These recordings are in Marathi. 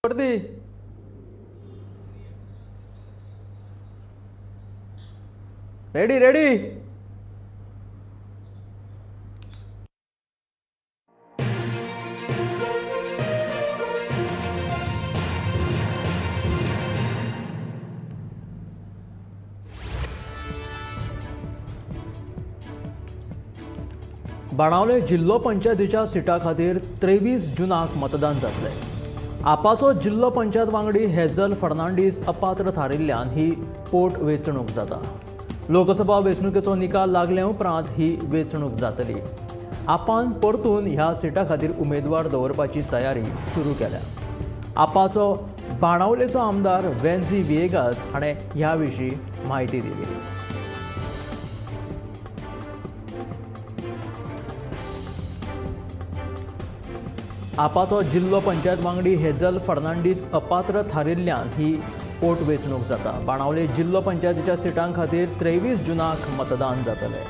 वरती रेडी रेडी बाणावले जिल्लो पंचायतीच्या सिटा खातीर 23 जुनाक मतदान जातले. आपाचो जिल्लो पंचायत वांगडी हेझल फर्नांडीस अपात्र थारिल्ल्यान ही पोट वेंचणूक जाता. लोकसभा वेंचणुकेचो निकाल लागले उपरांत ही वेंचणूक जातली. आपान परतून ह्या सिटा खातीर उमेदवार दवरपाची तयारी सुरू केल्या. आपाचो बाणावलेचो आमदार वेन्झी विएगास हाणें ह्या विशीं म्हायती दिली. आपाचो जिल्लो पंचायत वांगडी हेझल फर्नांडीस अपात्र थारिल्ल्यान ही पोट वेंचणूक जाता. बाणावले जिल्लो पंचायतीच्या सिटां खातीर 23 जुनाक मतदान जातले.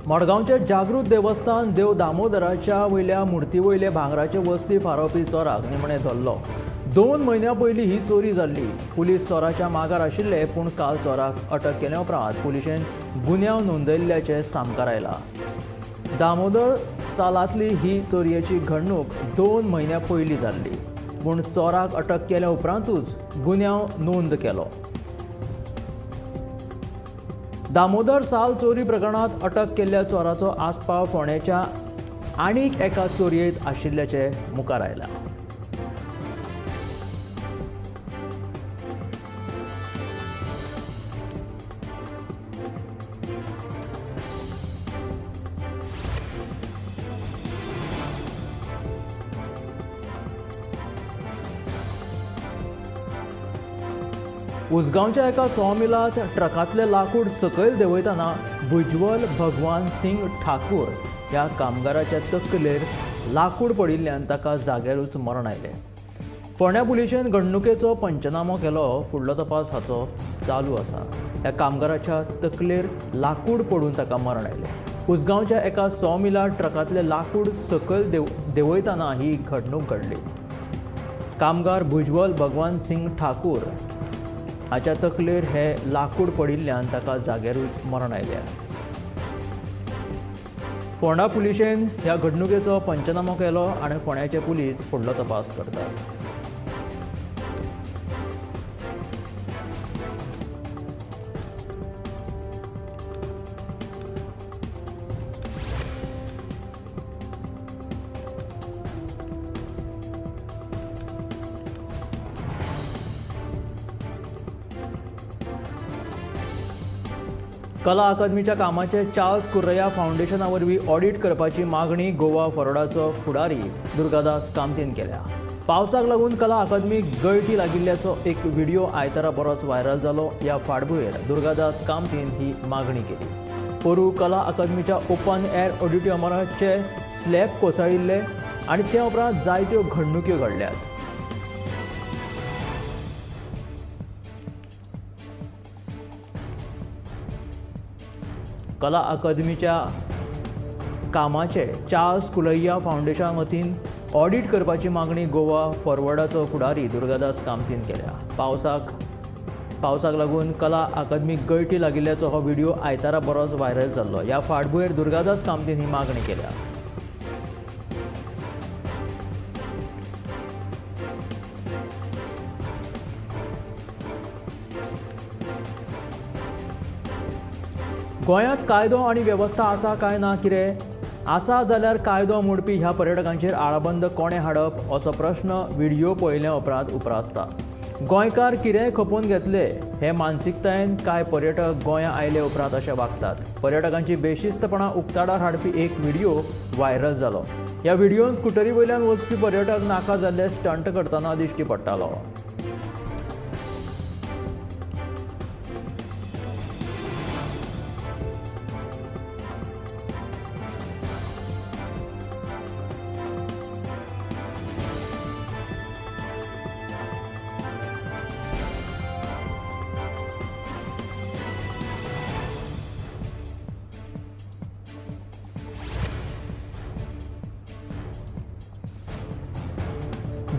मडगांवचे जागृत देवस्थान देव दामोदराच्या वयल्या मुर्ती वयले भांगराचे वस्ती फारोवपी चोराक निमणें धरलो. 2 म्हयन्यां पयलीं ही चोरी जाल्ली. पुलीस चोराच्या मागार आशिल्ले, पूण काल चोराक अटक केले उपरांत पुलिशेन गुन्यांव नोंदयिल्ल्याचें सामकार आयलां. दामोदर सालांतली ही चोरयेची घडणूक 2 म्हयन्यां पयलीं जाल्ली, पूण चोराक अटक केले उपरांतूच गुन्यांव नोंद केलो. दामोदर साल चोरी प्रकरणात अटक केल्ल्या चोराचो आस्पाव फोंडेच्या आनीक एका चोरयेंत आशिल्ल्याचे मुखार आयला. उसगांवच्या एका सॉमिलात ट्रकातले लाकूड सकयल देंवयतना भुजबल भगवान सिंग ठाकूर ह्या कामगाराच्या तकलेर लाकूड पडिल्ल्यान ताका जाग्यारूच मरण आयलें. फोंड्या पुलिशेन घडणुकेचो पंचनामो केलो. फुडलो तपास हाचो चालू आसा. ह्या कामगाराच्या तकलेर लाकूड पडून ताका मरण आयलें. उसगांवच्या एका सॉमिलात ट्रकातले लाकूड सकयल देंवयतना ही घडणूक घडली. कामगार भुजबल भगवान सिंग ठाकूर हाच्या तकलेर हे लाकूड पडिल्ल्यान ताका जाग्यारूच मरण आयलें. फोंडा पुलिशेन ह्या घडणुकेचो पंचनामो केलो आनी फोंड्याचे पुलीस फुडलो तपास करतात. कला अकादमीच्या कामाचे चार्ल्स कुर्रैया फाउंडेशना वरवीं ऑडिट करपाची मागणी गोवा फॉरवर्डाचो फुडारी दुर्गादास कामतीन केल्या. पावसाक लागून कला अकादमीक गळटी लागिल्ल्याचो एक व्हिडिओ आयतारा बरोच व्हायरल जालो. ह्या फाटभुंयेर दुर्गादास कामतीन ही मागणी केली. पोरू कला अकादमीच्या ओपन एअर ऑडिटोरियमाचे स्लॅब कोसळिल्ले आनी ते उपरांत जायत्यो घडणुक्यो घडल्यात. कला अकादमीच्या कामाचे चार्ल्स कुर्रैया फाउंडेशन वतीन ऑडिट करपाची मागणी गोवा फॉरवर्डाचो फुडारी दुर्गादास कामतीन केल्या. पावसाक लागून कला अकादमीक गळटी लागिल्ल्याचो हो व्हिडिओ आयतारा बरोच व्हायरल जाल्लो. ह्या फाटभुंयेर दुर्गादास कामतीन ही मागणी केल्या. गोंयांत कायदो आनी वेवस्था आसा काय ना कितें आसा जाल्यार कायदो मोडपी ह्या पर्यटकांचेर आळाबंद कोणें हाडप असो प्रश्न व्हिडिओ पळयल्या उपरांत उप्रासता. गोंयकार कितेंय खपोवन घेतले हे मानसिकतायेन कांय पर्यटक गोंया आयले उपरांत अशें वागतात. पर्यटकांची बेशिस्तपणां उक्ताडार हाडपी एक व्हिडिओ व्हायरल जालो. ह्या व्हिडिओन स्कुटरी वयल्यान वचपी पर्यटक नाका जाल्ले स्टंट करतना दिश्टी पडटालो.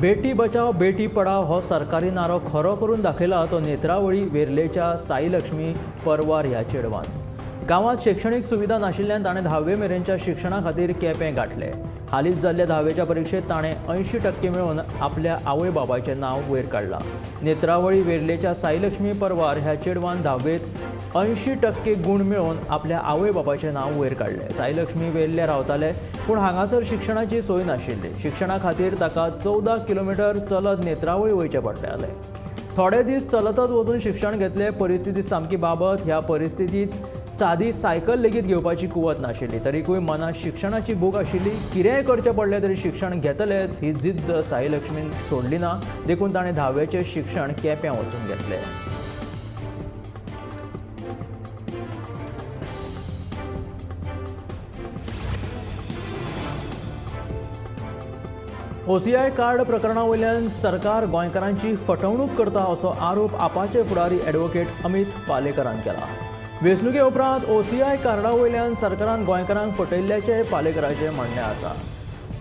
बेटी बचाव बेटी पढाव हो सरकारी नारो खरो करून दाखयला तो नेत्रावळी वेर्लेच्या साईलक्ष्मी परवार ह्या चेडवान. गांवांत शैक्षणिक सुविधा नाशिल्ल्यान ताणें 10वे मेरेनच्या शिक्षणा खातीर केपें गांठलें. हालींच जाल्ल्या 10वेच्या परीक्षेत ताणें 80% मेळोवन आपल्या आवय बाबाचें नांव वयर काडलां. नेत्रावळी वेर्लेच्या साईलक्ष्मी परवार ह्या चेडवान 10वेंत 80% गूण मेळोवन आपल्या आवय बाबाचें नांव वयर काडलें. साईलक्ष्मी वेर्ले रावताले पूण हांगासर शिक्षणाची सोय नाशिल्ली. शिक्षणा खातीर ताका 14 किलोमीटर चलत नेत्रावळी वयचें पडटालें. थोडे दीस चलतच वचून शिक्षण घेतलें. परिस्थिती सामकी बाबत. ह्या परिस्थितीत सादी सायकल लेगीत घेवपाची कुवत नाशिल्ली. तरीकूय मनात शिक्षणाची भूक आशिल्ली. कितेंय करचें पडलें तरी शिक्षण घेतलेंच ही जिद्द साईलक्ष्मीन सोडली ना. देखून ताणें 10वेचें शिक्षण केप्यां वचून घेतलें. OCI कार्ड प्रकरणा वयल्यान सरकार गोंयकारांची फटवणूक करता असो आरोप आपाचे फुडारी ॲडव्होकेट अमित पालेकरान केला. वेंचणुके उपरांत OCI कार्डा वयल्यान सरकारान गोंयकारांक फटयल्ल्याचें पालेकराचें म्हणणें आसा.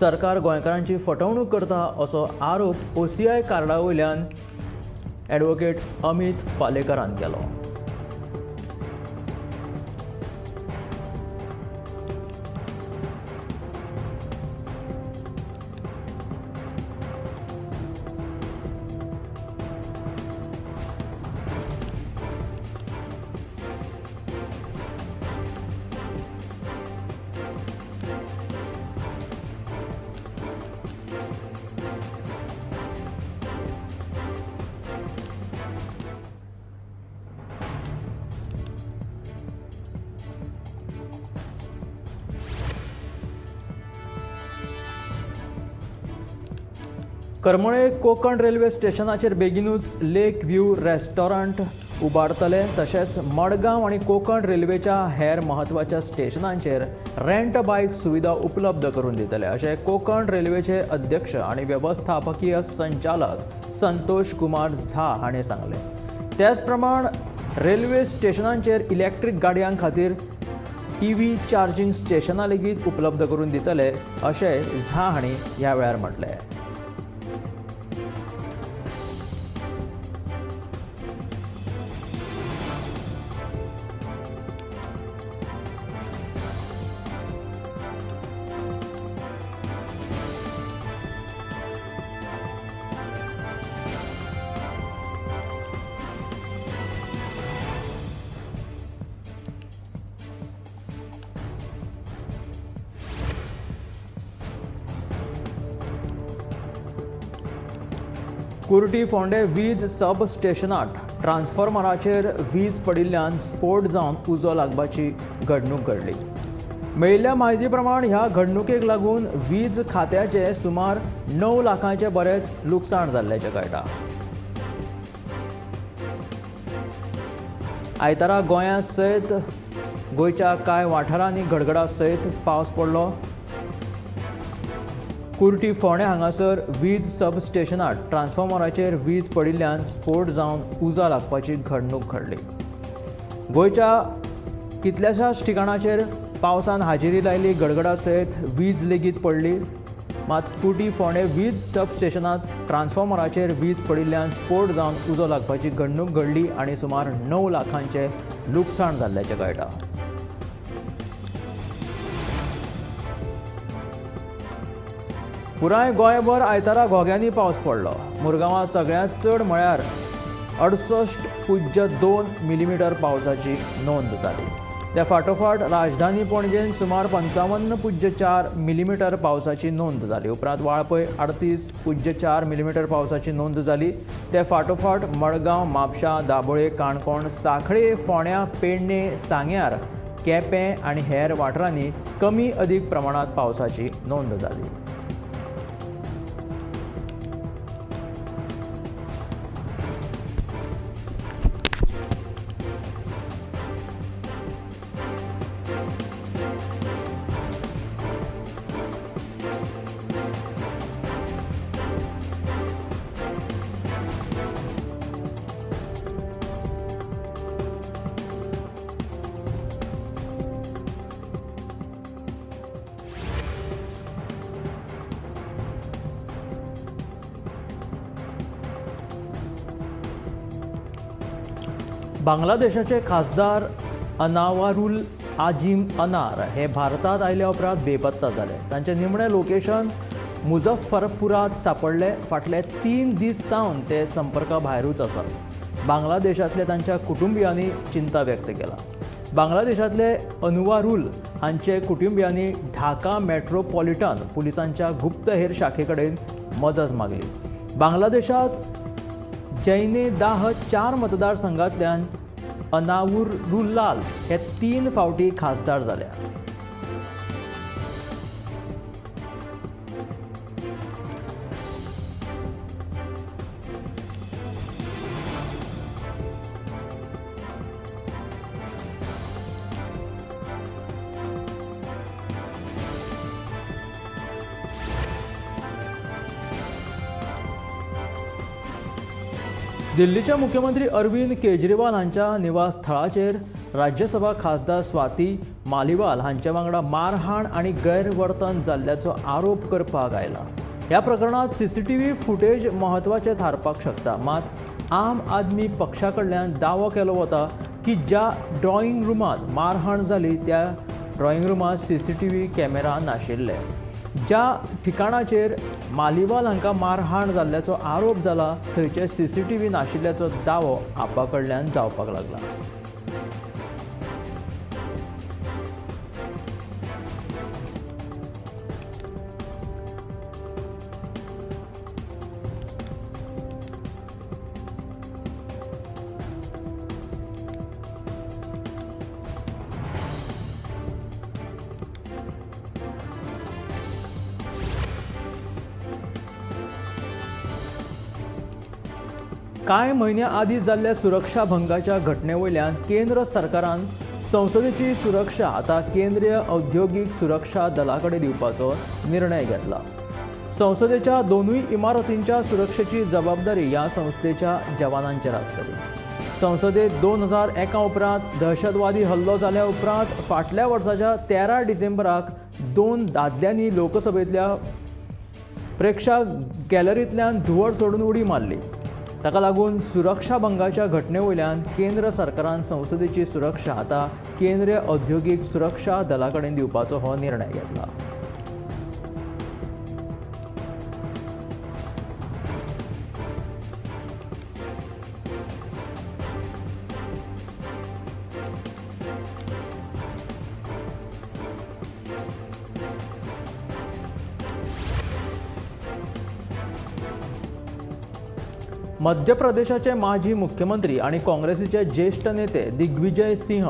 सरकार गोंयकारांची फटवणूक करता असो आरोप OCI कार्डा वयल्यान ॲडव्होकेट अमित पालेकरान केलो. करमळे कोकण रेल्वे स्टेशनाचेर बेगीनूच लेक व्ह्यू रेस्टॉरंट उबारतले. तशेंच मडगांव आनी कोकण रेल्वेच्या हेर म्हत्वाच्या स्टेशनांचेर रेंट बायक सुविधा उपलब्ध करून दितले अशें कोकण रेल्वेचे अध्यक्ष आनी वेवस्थापकीय संचालक संतोष कुमार झा हाणें सांगलें. त्याच प्रमाण रेल्वे स्टेशनांचेर इलेक्ट्रीक गाडयां खातीर EV चार्जिंग स्टेशनां लेगीत उपलब्ध करून दितले अशें झा हांणी ह्या वेळार म्हटलें. कुर्टी फोंडे वीज सब स्टेशनांत ट्रान्सफॉर्मराचेर वीज पडिल्ल्यान स्फोट जावन उजो लागपाची घडणूक घडली. मेळिल्ल्या म्हायती प्रमाण ह्या घडणुकेक लागून वीज खात्याचे सुमार 9 लाखांचे बरेच लुकसाण जाल्ल्याचें कळटा. आयतारा गोंया सयत गोंयच्या कांय वाठारांनी गडगडा सयत पावस पडलो. कुर्टी फोंडे हांगासर वीज सब स्टेशनांत ट्रान्सफॉर्मराचेर वीज पडिल्ल्यान स्फोट जावन उजा लागपाची घडणूक घडली. गोंयच्या कितल्याशाच ठिकाणाचेर पावसान हाजेरी लायली. गडगडा सयत वीज लेगीत पडली. मात कुर्टी फोंडे वीज सब स्टेशनांत ट्रान्सफॉर्मराचेर वीज पडिल्ल्यान स्फोट जावन उजो लागपाची घडणूक घडली आनी सुमार 9 लाखांचे लुकसाण जाल्ल्याचें कळटा. पुराय गोंयभर आयतारा घोग्यांनी पावस पडलो. मुरगांवां सगळ्यांत चड म्हळ्यार 68.2 मिलीमीटर पावसाची नोंद जाली. त्या फाटोफाट राजधानी पणजेन सुमार 55.4 मिलीमीटर पावसाची नोंद जाली. उपरांत वाळपय 38.4 मिलीमीटर पावसाची नोंद जाली. ते फाटोफाट मडगांव, म्हापशां, दाबोळे, काणकोण, सांखळे, फोंड्यां, पेडणे, सांग्यार, केपें आनी हेर वाठारांनी कमी अदीक प्रमाणांत पावसाची नोंद जाली. बांगलादेशाचे खासदार अनावारुल आजिम अनार हे भारतात आयल्या उपरांत बेपत्ता जाले. तांचे निमणे लोकेशन मुझफ्फरपुरात सापडले. फाटले 3 दीस सावन ते संपर्का भायरूच आसात. बांगलादेशांतल्या तांच्या कुटुंबियांनी चिंता व्यक्त केला. बांगलादेशांतले अनवारुल हांचे कुटुंबियांनी ढाका मेट्रोपॉलिटन पुलिसांच्या गुप्तहेर शाखे कडेन मदत मागली. बांगलादेशांत जैनेदाह 4 मतदारसंघांतल्यान अनावरुल्लाल हे 3 फावटी खासदार जाल्या. दिल्लीचे मुख्यमंत्री अरविंद केजरीवाल हांच्या निवासस्थळाचेर राज्यसभा खासदार स्वाती मालिवाल हांचे वांगडा मारहाण आनी गैरवर्तन जाल्ल्याचो आरोप करपाक आयला. ह्या प्रकरणात सीसीटीव्ही फुटेज म्हत्वाचे थारपाक शकता. मात आम आदमी पक्षा कडल्यान दावो केलो वता की ज्या ड्रॉइंग रूमांत मारहाण जाली त्या ड्रॉइंग रूमांत सीसीटीव्ही कॅमेरा नाशिल्ले. ज्या ठिकाणाचेर मालिवाल हांकां मारहाण जाल्ल्याचो आरोप जाला थंयचे सीसीटीव्ही नाशिल्ल्याचो दावो आपा कडल्यान जावपाक लागला. कांय म्हयन्या आदीं जाल्ल्या सुरक्षा भंगाच्या घटने वयल्यान केंद्र सरकारान संसदेची सुरक्षा आतां केंद्रीय औद्योगीक सुरक्षा दला कडेन दिवपाचो निर्णय घेतला. संसदेच्या दोनूय इमारतींच्या सुरक्षेची जबाबदारी ह्या संस्थेच्या जवानांचेर आसतली. संसदेत 2001 उपरांत दहशतवादी हल्लो जाल्या उपरांत फाटल्या वर्साच्या 13 डिसेंबराक 2 दादल्यांनी लोकसभेंतल्या प्रेक्षक गॅलरींतल्यान धुवड सोडून उडी मारली. ताका लागून सुरक्षा भंगाच्या घटने वयल्यान केंद्र सरकारान संसदेची सुरक्षा आतां केंद्रीय औद्योगीक सुरक्षा दला कडेन दिवपाचो हो निर्णय घेतला. मध्य प्रदेशाचे माजी मुख्यमंत्री आणि काँग्रेसीचे ज्येष्ठ नेते दिग्विजय सिंह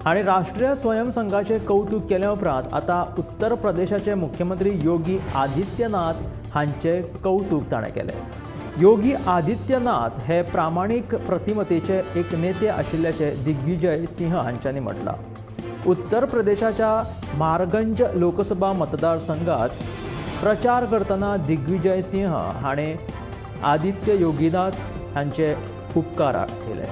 हांणी राष्ट्रीय स्वयंसंघाचे कौतुक केल्या उपरांत आता उत्तर प्रदेशाचे मुख्यमंत्री योगी आदित्यनाथ हांचे कौतुक ताणें केले. योगी आदित्यनाथ हे प्रामाणीक प्रतिमतेचे एक नेते आशिल्ल्याचे दिग्विजय सिंह हांच्यांनी म्हटलां. उत्तर प्रदेशाच्या महारगंज लोकसभा मतदारसंघात प्रचार करतना दिग्विजय सिंह हाणें आदित्य योगीनाथ हांचे उपकार केले.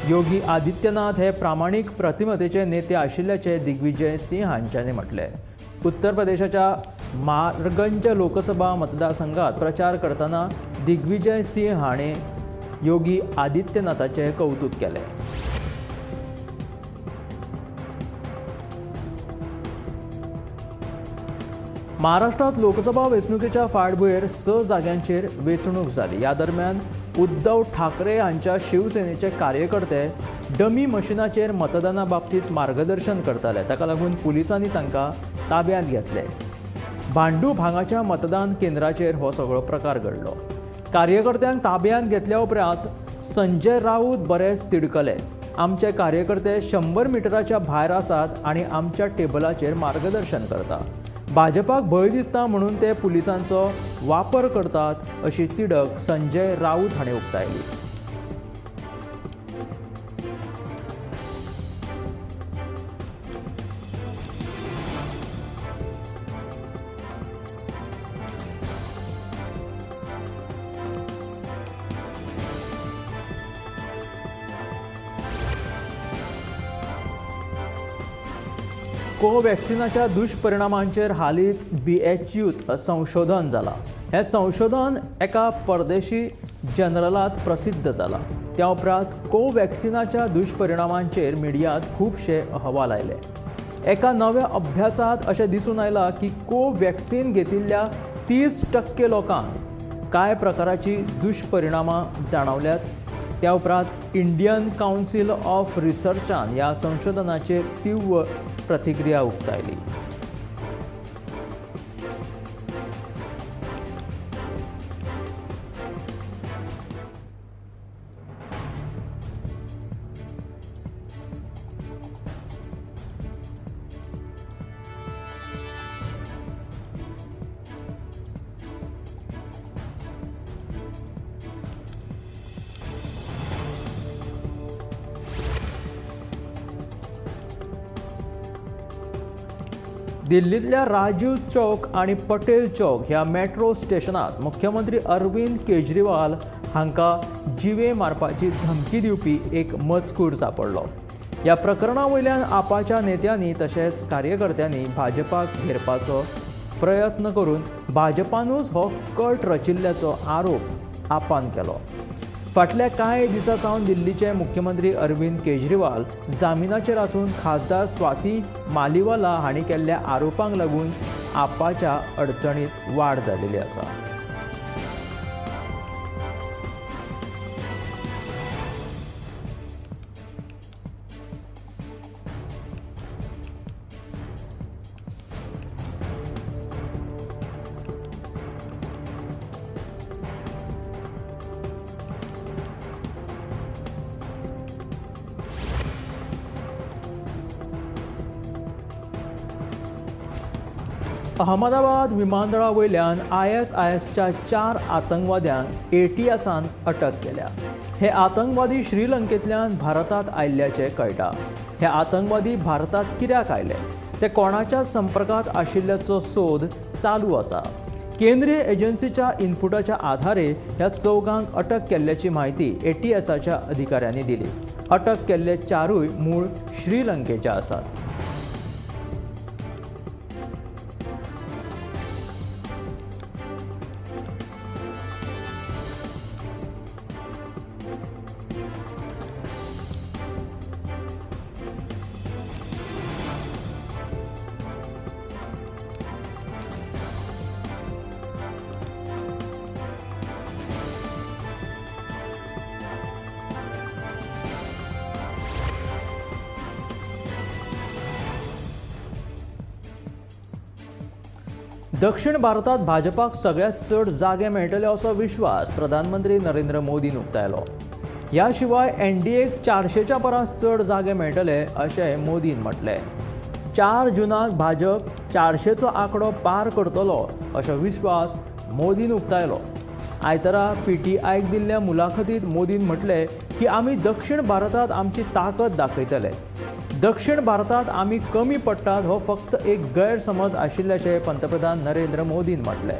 योगी आदित्यनाथ हे प्रामाणीक प्रतिमतेचे नेते आशिल्ल्याचे दिग्विजय सिंह हांच्यांनी म्हटले. उत्तर प्रदेशाच्या महारगंज लोकसभा मतदारसंघात प्रचार करतना दिग्विजय सिंह हाणें योगी आदित्यनाथाचे कौतुक केले. महाराष्ट्रात लोकसभा वेंचणुकेच्या फाटभुंयेर 6 जाग्यांचेर वेंचणूक जाली. ह्या दरम्यान उद्धव ठाकरे हांच्या शिवसेनेचे कार्यकर्ते डमी मशिनाचेर मतदाना बाबतींत मार्गदर्शन करताले. ताका लागून पुलिसांनी तांकां ताब्यांत घेतले. भांडूप हांगाच्या मतदान केंद्राचेर हो सगळो प्रकार घडलो. कार्यकर्त्यांक ताब्यांत घेतल्या उपरांत संजय राऊत बरेच तिडकले. आमचे कार्यकर्ते 100 मिटराच्या भायर आसात आनी आमच्या टेबलाचेर मार्गदर्शन करता. भाजपाक भंय दिसता म्हणून ते पुलिसांचो वापर करतात अशी तिडक संजय राऊत हाणें उक्तायली. कोव्हॅक्सिनाच्या दुश्परिणामांचेर हालींच BHUत संशोधन जालां. हें संशोधन एका परदेशी जर्नलांत प्रसिद्ध जालां. त्या उपरांत कोव्हॅक्सिनाच्या दुश्परिणामांचेर मिडियांत खुबशे अहवाल आयले. एका नव्या अभ्यासात अशें दिसून आयलां की कोव्हॅक्सिन घेतिल्ल्या 30% लोकांक कांय प्रकाराची दुश्परिणामां जाणवल्यात. त्या उपरांत इंडियन कावन्सिल ऑफ रिसर्चान ह्या संशोधनाचेर तीव्र प्रतिक्रिया उक्तायली. दिल्लीतल्या राजीव चौक आणि पटेल चौक ह्या मेट्रो स्टेशनात मुख्यमंत्री अरविंद केजरीवाल हांकां जिवे मारपाची धमकी दिवपी एक मजकूर सापडलो. ह्या प्रकरणा वयल्यान आपाच्या नेत्यांनी तशेंच कार्यकर्त्यांनी भाजपाक घेरपाचो प्रयत्न करून भाजपानूच हो कट रचिल्ल्याचो आरोप आपान केलो. फाटल्या कांय दिसां सावन दिल्लीचे मुख्यमंत्री अरविंद केजरीवाल जामिनाचेर आसून खासदार स्वाती मालीवाला हांणी केल्ल्या आरोपांक लागून आपाच्या अडचणींत वाड जाल्ली आसा. अहमदाबाद विमानतळा वयल्यान ISISच्या 4 आतंकवाद्यांक ATSान अटक केल्या. हे आतंकवादी श्रीलंकेंतल्यान भारतांत आयिल्ल्याचें कळटा. हे आतंकवादी भारतांत कित्याक आयले ते कोणाच्या संपर्कांत आशिल्ल्याचो सोद चालू आसा. केंद्रीय एजन्सीच्या इनपुटाच्या आधारे ह्या चौगांक अटक केल्ल्याची म्हायती ATSच्या अधिकाऱ्यांनी दिली. अटक केल्ले 4य मूळ श्रीलंकेचे आसात. दक्षिण भारतांत भाजपाक सगळ्यांत चड जागे मेळटले असो विश्वास प्रधानमंत्री नरेंद्र मोदीन उक्तायलो. ह्या शिवाय NDAक 400च्या परस चड जागे मेळटले अशें मोदीन म्हटलें. 4 जूनाक भाजप 400चो आंकडो पार करतलो असो विश्वास मोदीन उक्तायलो. आयतारा PTIक दिल्ल्या मुलाखतींत मोदीन म्हटलें की आमी दक्षिण भारतांत आमची ताकद दाखयतले. दक्षिण भारतांत आमी कमी पडटात हो फक्त एक गैरसमज आशिल्ल्याचें पंतप्रधान नरेंद्र मोदीन म्हटलें.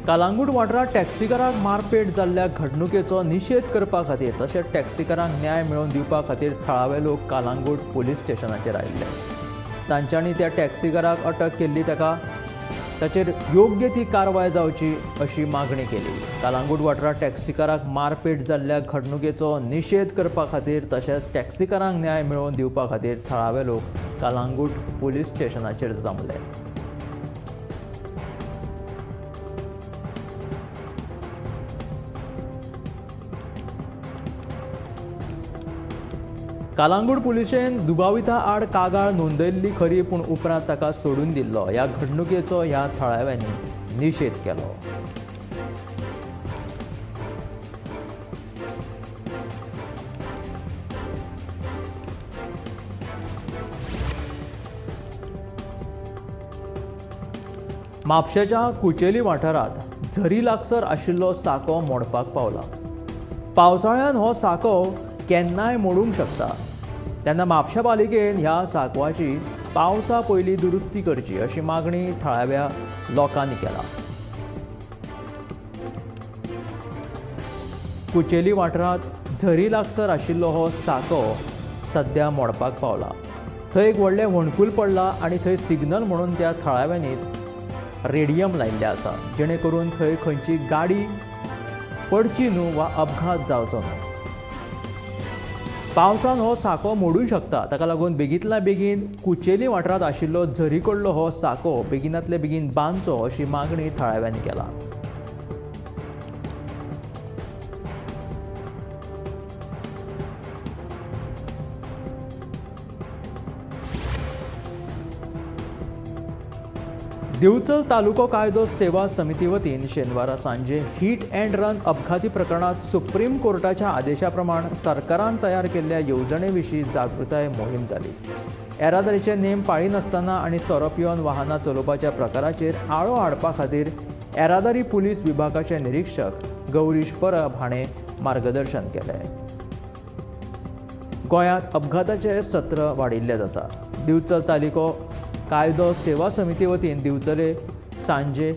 कालांगूट वाठारात टॅक्सीकारांक मारपेट जाल्ल्या घडणुकेचो निशेध करपा खातीर तशेंच टॅक्सीकारांक न्याय मेळोवन दिवपा खातीर थळावे लोक कालांगूट पुलीस स्टेशनाचेर आयिल्ले. तांच्यांनी त्या टॅक्सीकाराक अटक केल्ली ताचेर योग्य ती कारवाय जावची अशी मागणी केली. कालांगूट वाठारात टॅक्सीकारांक मारपेट जाल्ल्या घडणुकेचो निशेध करपा खातीर तशेंच टॅक्सीकारांक न्याय मेळोवन दिवपा खातीर थळावे लोक कालांगूट पुलीस स्टेशनाचेर जमले. कालांगूट पुलिशेन दुबाविता आड कागाळ नोंदयल्ली खरी पूण उपरांत ताका सोडून दिल्लो. ह्या घडणुकेचो ह्या थळाव्यांनी निशेध केलो. म्हापशेच्या कुचेली वाठारात झरी लागसर आशिल्लो साको मोडपाक पावला. पावसाळ्यान हो साको केन्नाय मोडूंक शकता. तेन्ना म्हापशा पालिकेन ह्या साकवाची पावसा पयलीं दुरुस्ती करची अशी मागणी थळाव्या लोकांनी केला. कुचेली वाठारांत झरी लागसर आशिल्लो हो साको सध्या मोडपाक पावला. थंय एक व्हडलें वणकूल पडला आनी थंय सिग्नल म्हणून त्या थळाव्यांनीच रेडियम लायिल्ले आसा, जेणे करून थंय खंयची गाडी पडची न्हू वा अपघात जावचो न्हू. पावसान हो साको मोडूंक शकता, ताका लागून बेगींतल्या बेगीन कुचेली वाठारांत आशिल्लो झरी कडलो हो साको बेगिनांतले बेगीन बांदचो अशी मागणी थळाव्यांनी केला. दिवचल तालुको कायदो सेवा समिती वतीन शेनवारा सांजे हीट अँड रन अपघाती प्रकरणात सुप्रीम कोर्टाच्या आदेशा प्रमाण सरकारान तयार केल्ल्या येवजणे विशीं जागृताय मोहीम जाली. येरादारीचे नेम पाळिनासतना आनी सोरो पिवन वाहनां चलोवपाच्या प्रकाराचेर आळो हाडपा खातीर येरादारी पुलीस विभागाचे निरीक्षक गौरीश परब हाणें मार्गदर्शन केलें. गोंयांत अपघाताचे सत्र वाडिल्लेच आसा. दिवचल तालुको कायदो सेवा समिती वतीन दिवचले सांजे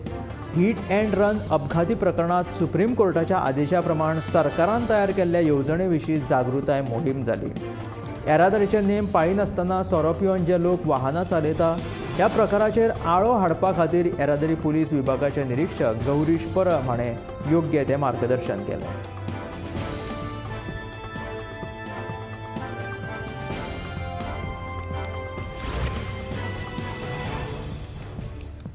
हीट अँड रन अपघाती प्रकरणात सुप्रीम कोर्टाच्या आदेशा प्रमाण सरकारान तयार केल्ल्या येवजणे विशीं जागृताय मोहीम जाली. येरादारीचे नेम पाळिनासतना सोरो पिवन जे लोक वाहनां चलयता ह्या प्रकाराचेर आळो हाडपा खातीर येरादारी पुलीस विभागाचे निरीक्षक गौरीश परब हाणें योग्य तें मार्गदर्शन केलें.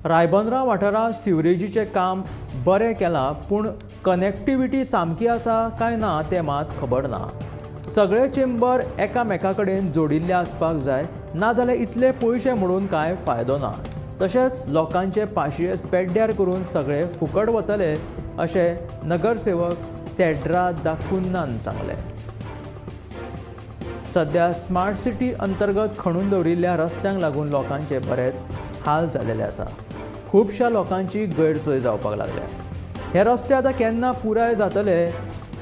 रायबंदरा वाठारांत सिवरेजीचें काम बरें केलां, पूण कनेक्टिविटी सामकी आसा काय ना तें मात खबर ना. सगळे चेंबर एकामेका कडेन जोडिल्ले आसपाक जाय, नाजाल्यार इतले पयशे मोडून कांय फायदो ना. तशेंच लोकांचे पाशयेस पेड्ड्यार करून सगळे फुकट वतले अशें नगरसेवक सेड्रा दाकुन्नान सांगलें. सध्या स्मार्ट सिटी अंतर्गत खणून दवरिल्ल्या रस्त्यांक लागून लोकांचे बरेच हाल जाल्ले आसा. खुबशा लोकांची गैरसोय जावपाक लागल्या. हे रस्ते आतां केन्ना पुराय जातले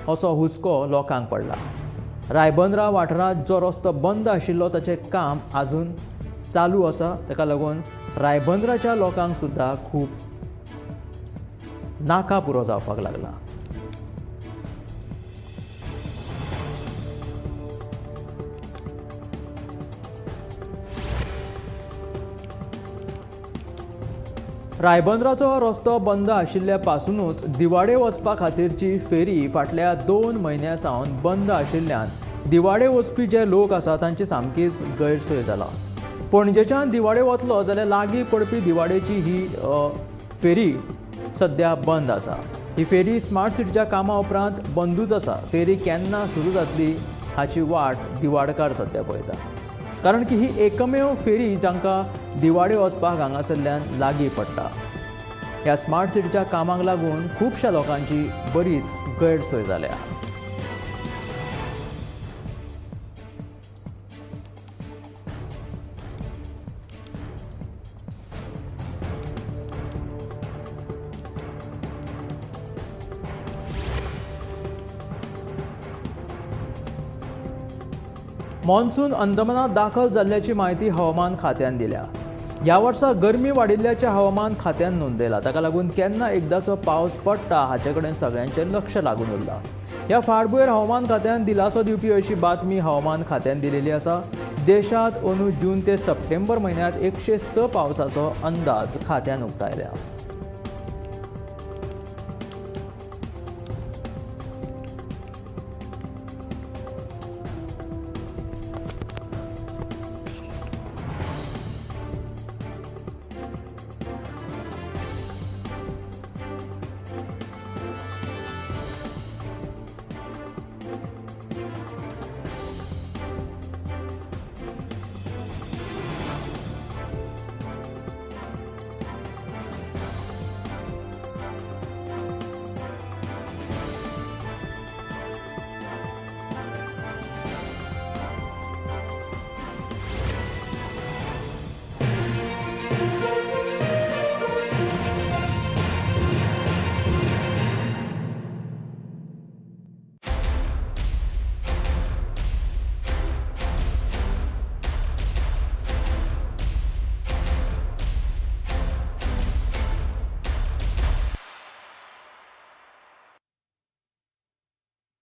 असो हुस्को लोकांक पडला. रायबंदरा वाठारांत जो रस्तो बंद आशिल्लो ताचें काम आजून चालू आसा. ताका लागून रायबंदराच्या लोकांक सुद्दां खूब नाका पुरो जावपाक लागला. रायबंदराचो रस्तो बंद आशिल्ल्या पासूनच दिवाडे वचपा खातीरची फेरी फाटल्या 2 म्हयन्यां सावन बंद आशिल्ल्यान दिवाडे वचपी जे लोक आसा तांची सामकीच गैरसोय जाला. पणजेच्यान दिवाडे वतलो जाल्यार लागीं पडपी दिवाडेची ही फेरी सध्या बंद आसा. ही फेरी स्मार्ट सिटीच्या कामा उपरांत बंदूच आसा. फेरी केन्ना सुरू जातली हाची वाट दिवाडकार सध्या पळयता, कारण की ही एकमेव फेरी जांकां दिवाडे वचपाक हांगासरल्यान लागीं पडटा. ह्या स्मार्ट सिटीच्या कामाक लागून खुबशा लोकांची बरीच गैरसोय जाल्या. मॉन्सून अंदमानात दाखल जाल्ल्याची माहिती हवामान खात्यान दिल्या. ह्या वर्सा गरमी वाडिल्ल्याचे हवामान खात्यान नोंदयला. ताका लागून केन्ना एकदाचो पावस पडटा हाचे कडेन सगळ्यांचें लक्ष लागून उरलां. ह्या फाटभुंयेर हवामान खात्यान दिलासो दिवपी अशी बातमी हवामान खात्यान दिलेली आसा. देशांत अंदू जून ते सप्टेंबर म्हयन्यांत 106 पावसाचो अंदाज खात्यान उक्तायल्या.